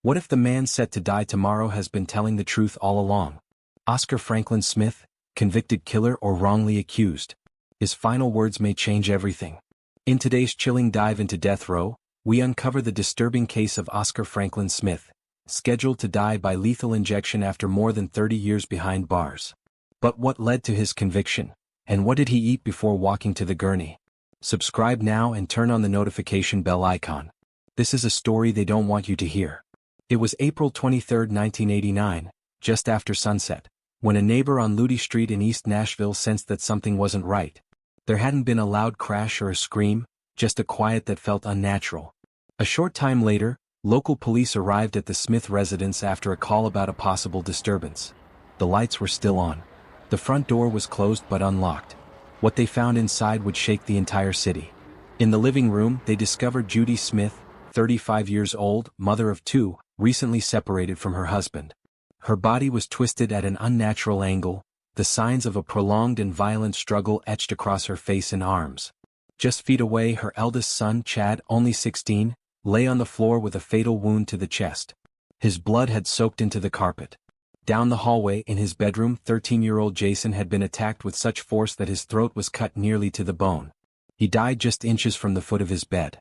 What if the man set to die tomorrow has been telling the truth all along? Oscar Franklin Smith, convicted killer or wrongly accused? His final words may change everything. In today's chilling dive into death row, we uncover the disturbing case of Oscar Franklin Smith, scheduled to die by lethal injection after more than 30 years behind bars. But what led to his conviction? And what did he eat before walking to the gurney? Subscribe now and turn on the notification bell icon. This is a story they don't want you to hear. It was April 23, 1989, just after sunset, when a neighbor on Ludi Street in East Nashville sensed that something wasn't right. There hadn't been a loud crash or a scream, just a quiet that felt unnatural. A short time later, local police arrived at the Smith residence after a call about a possible disturbance. The lights were still on. The front door was closed but unlocked. What they found inside would shake the entire city. In the living room, they discovered Judy Smith, 35 years old, mother of two, recently separated from her husband. Her body was twisted at an unnatural angle, the signs of a prolonged and violent struggle etched across her face and arms. Just feet away, her eldest son, Chad, only 16, lay on the floor with a fatal wound to the chest. His blood had soaked into the carpet. Down the hallway in his bedroom, 13-year-old Jason had been attacked with such force that his throat was cut nearly to the bone. He died just inches from the foot of his bed.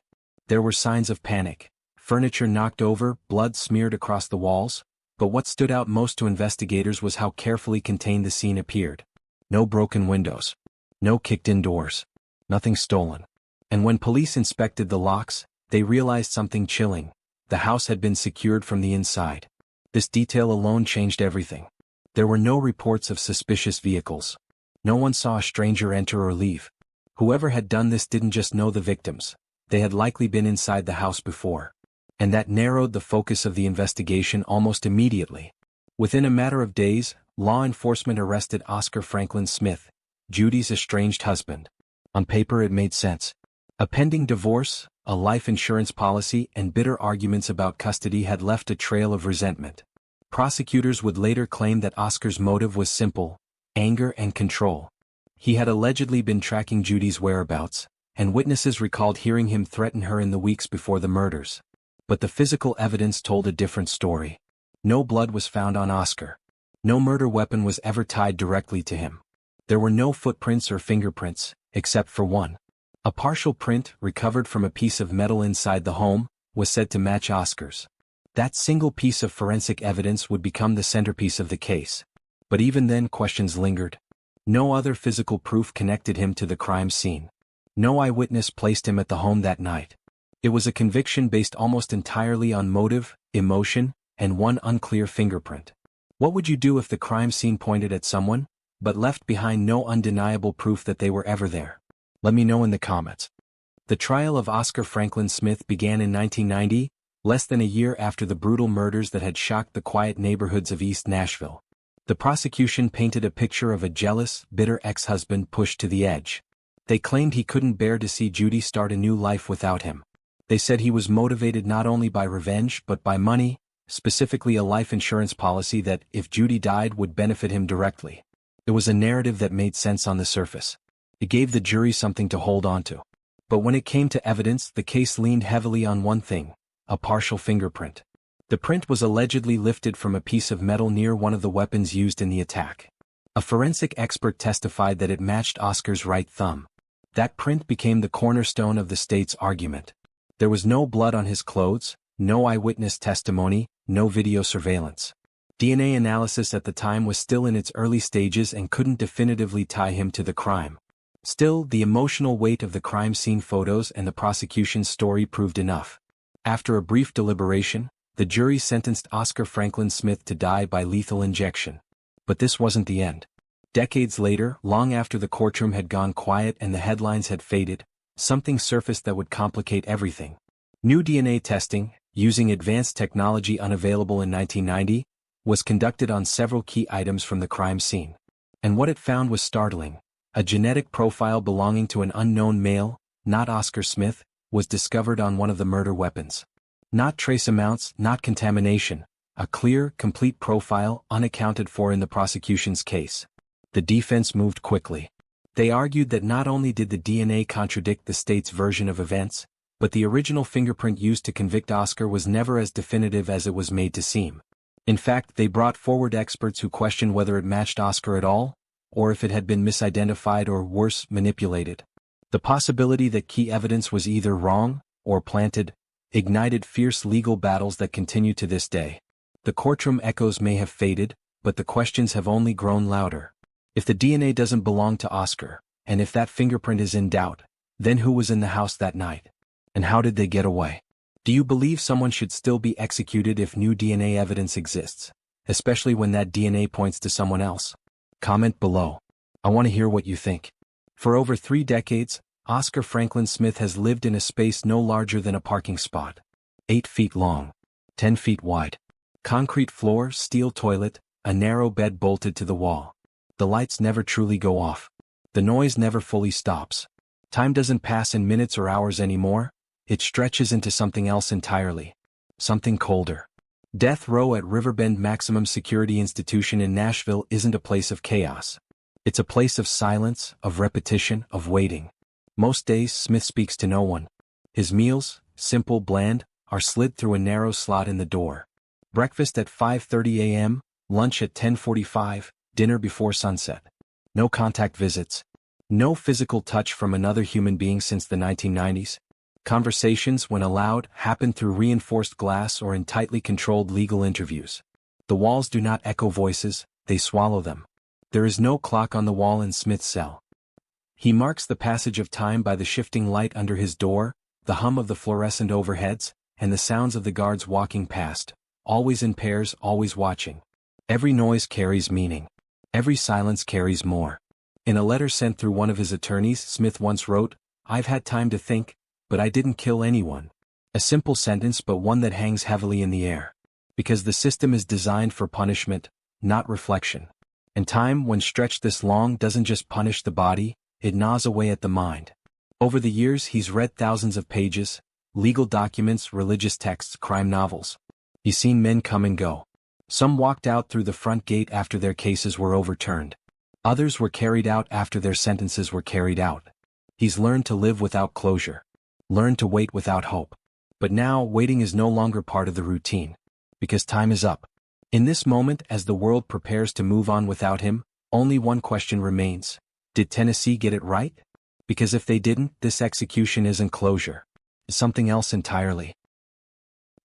There were signs of panic. Furniture knocked over, blood smeared across the walls. But what stood out most to investigators was how carefully contained the scene appeared. No broken windows. No kicked-in doors. Nothing stolen. And when police inspected the locks, they realized something chilling. The house had been secured from the inside. This detail alone changed everything. There were no reports of suspicious vehicles. No one saw a stranger enter or leave. Whoever had done this didn't just know the victims. They had likely been inside the house before. And that narrowed the focus of the investigation almost immediately. Within a matter of days, law enforcement arrested Oscar Franklin Smith, Judy's estranged husband. On paper it made sense. A pending divorce, a life insurance policy, and bitter arguments about custody had left a trail of resentment. Prosecutors would later claim that Oscar's motive was simple: anger and control. He had allegedly been tracking Judy's whereabouts, and witnesses recalled hearing him threaten her in the weeks before the murders. But the physical evidence told a different story. No blood was found on Oscar. No murder weapon was ever tied directly to him. There were no footprints or fingerprints, except for one. A partial print, recovered from a piece of metal inside the home, was said to match Oscar's. That single piece of forensic evidence would become the centerpiece of the case. But even then, questions lingered. No other physical proof connected him to the crime scene. No eyewitness placed him at the home that night. It was a conviction based almost entirely on motive, emotion, and one unclear fingerprint. What would you do if the crime scene pointed at someone, but left behind no undeniable proof that they were ever there? Let me know in the comments. The trial of Oscar Franklin Smith began in 1990, less than a year after the brutal murders that had shocked the quiet neighborhoods of East Nashville. The prosecution painted a picture of a jealous, bitter ex-husband pushed to the edge. They claimed he couldn't bear to see Judy start a new life without him. They said he was motivated not only by revenge but by money, specifically a life insurance policy that, if Judy died, would benefit him directly. It was a narrative that made sense on the surface. It gave the jury something to hold on to. But when it came to evidence, the case leaned heavily on one thing: a partial fingerprint. The print was allegedly lifted from a piece of metal near one of the weapons used in the attack. A forensic expert testified that it matched Oscar's right thumb. That print became the cornerstone of the state's argument. There was no blood on his clothes, no eyewitness testimony, no video surveillance. DNA analysis at the time was still in its early stages and couldn't definitively tie him to the crime. Still, the emotional weight of the crime scene photos and the prosecution's story proved enough. After a brief deliberation, the jury sentenced Oscar Franklin Smith to die by lethal injection. But this wasn't the end. Decades later, long after the courtroom had gone quiet and the headlines had faded, something surfaced that would complicate everything. New DNA testing, using advanced technology unavailable in 1990, was conducted on several key items from the crime scene. And what it found was startling. A genetic profile belonging to an unknown male, not Oscar Smith, was discovered on one of the murder weapons. Not trace amounts, not contamination. A clear, complete profile unaccounted for in the prosecution's case. The defense moved quickly. They argued that not only did the DNA contradict the state's version of events, But the original fingerprint used to convict Oscar was never as definitive as it was made to seem. In fact, they brought forward experts who questioned whether it matched Oscar at all, or if it had been misidentified or, worse, manipulated. The possibility that key evidence was either wrong or planted ignited fierce legal battles that continue to this day. The courtroom echoes may have faded, but the questions have only grown louder. If the DNA doesn't belong to Oscar, and if that fingerprint is in doubt, then who was in the house that night? And how did they get away? Do you believe someone should still be executed if new DNA evidence exists, especially when that DNA points to someone else? Comment below. I want to hear what you think. For over 3 decades, Oscar Franklin Smith has lived in a space no larger than a parking spot. 8 feet long. 10 feet wide. Concrete floor, steel toilet, a narrow bed bolted to the wall. The lights never truly go off. The noise never fully stops. Time doesn't pass in minutes or hours anymore, it stretches into something else entirely. Something colder. Death row at Riverbend Maximum Security Institution in Nashville isn't a place of chaos. It's a place of silence, of repetition, of waiting. Most days Smith speaks to no one. His meals, simple, bland, are slid through a narrow slot in the door. Breakfast at 5:30 a.m., lunch at 10:45, dinner before sunset. No contact visits. No physical touch from another human being since the 1990s. Conversations, when allowed, happen through reinforced glass or in tightly controlled legal interviews. The walls do not echo voices, they swallow them. There is no clock on the wall in Smith's cell. He marks the passage of time by the shifting light under his door, the hum of the fluorescent overheads, and the sounds of the guards walking past, always in pairs, always watching. Every noise carries meaning. Every silence carries more. In a letter sent through one of his attorneys, Smith once wrote, "I've had time to think, but I didn't kill anyone." A simple sentence, but one that hangs heavily in the air. Because the system is designed for punishment, not reflection. And time, when stretched this long, doesn't just punish the body, it gnaws away at the mind. Over the years he's read thousands of pages, legal documents, religious texts, crime novels. He's seen men come and go. Some walked out through the front gate after their cases were overturned. Others were carried out after their sentences were carried out. He's learned to live without closure. Learned to wait without hope. But now, waiting is no longer part of the routine. Because time is up. In this moment, as the world prepares to move on without him, only one question remains. Did Tennessee get it right? Because if they didn't, this execution isn't closure. It's something else entirely.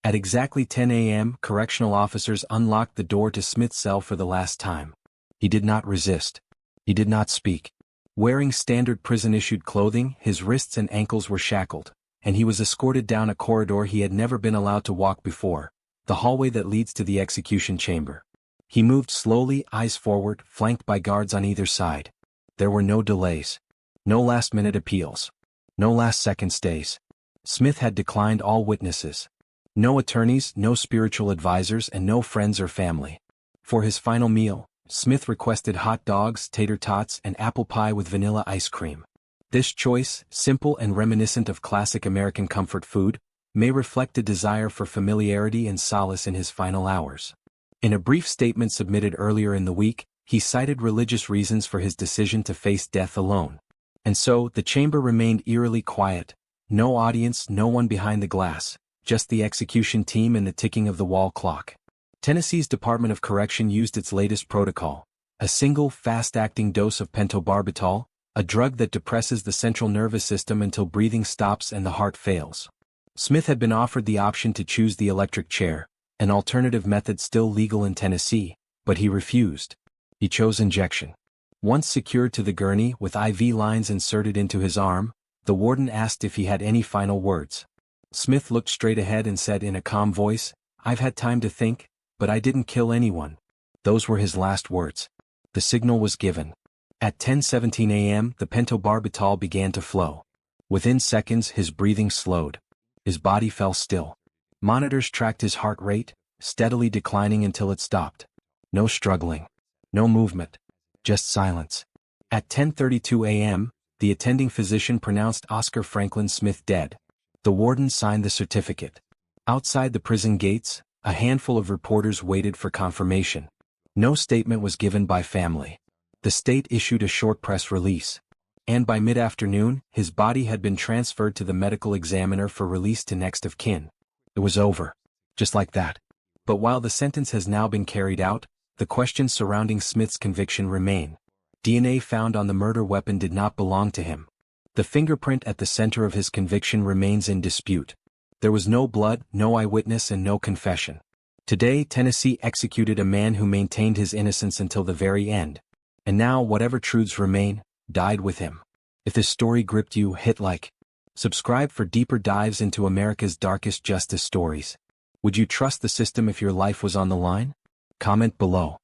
At exactly 10 a.m., correctional officers unlocked the door to Smith's cell for the last time. He did not resist. He did not speak. Wearing standard prison-issued clothing, his wrists and ankles were shackled, and he was escorted down a corridor he had never been allowed to walk before, the hallway that leads to the execution chamber. He moved slowly, eyes forward, flanked by guards on either side. There were no delays. No last-minute appeals. No last-second stays. Smith had declined all witnesses. No attorneys, no spiritual advisors, and no friends or family. For his final meal, Smith requested hot dogs, tater tots, and apple pie with vanilla ice cream. This choice, simple and reminiscent of classic American comfort food, may reflect a desire for familiarity and solace in his final hours. In a brief statement submitted earlier in the week, he cited religious reasons for his decision to face death alone. And so, the chamber remained eerily quiet. No audience, no one behind the glass, just the execution team and the ticking of the wall clock. Tennessee's Department of Correction used its latest protocol, a single, fast-acting dose of pentobarbital, a drug that depresses the central nervous system until breathing stops and the heart fails. Smith had been offered the option to choose the electric chair, an alternative method still legal in Tennessee, but he refused. He chose injection. Once secured to the gurney with IV lines inserted into his arm, the warden asked if he had any final words. Smith looked straight ahead and said in a calm voice, "I've had time to think, but I didn't kill anyone." Those were his last words. The signal was given. At 10:17 a.m., the pentobarbital began to flow. Within seconds, his breathing slowed. His body fell still. Monitors tracked his heart rate, steadily declining until it stopped. No struggling. No movement. Just silence. At 10:32 a.m., the attending physician pronounced Oscar Franklin Smith dead. The warden signed the certificate. Outside the prison gates, a handful of reporters waited for confirmation. No statement was given by family. The state issued a short press release. And by mid-afternoon, his body had been transferred to the medical examiner for release to next of kin. It was over. Just like that. But while the sentence has now been carried out, the questions surrounding Smith's conviction remain. DNA found on the murder weapon did not belong to him. The fingerprint at the center of his conviction remains in dispute. There was no blood, no eyewitness, and no confession. Today, Tennessee executed a man who maintained his innocence until the very end. And now, whatever truths remain, died with him. If this story gripped you, hit like. Subscribe for deeper dives into America's darkest justice stories. Would you trust the system if your life was on the line? Comment below.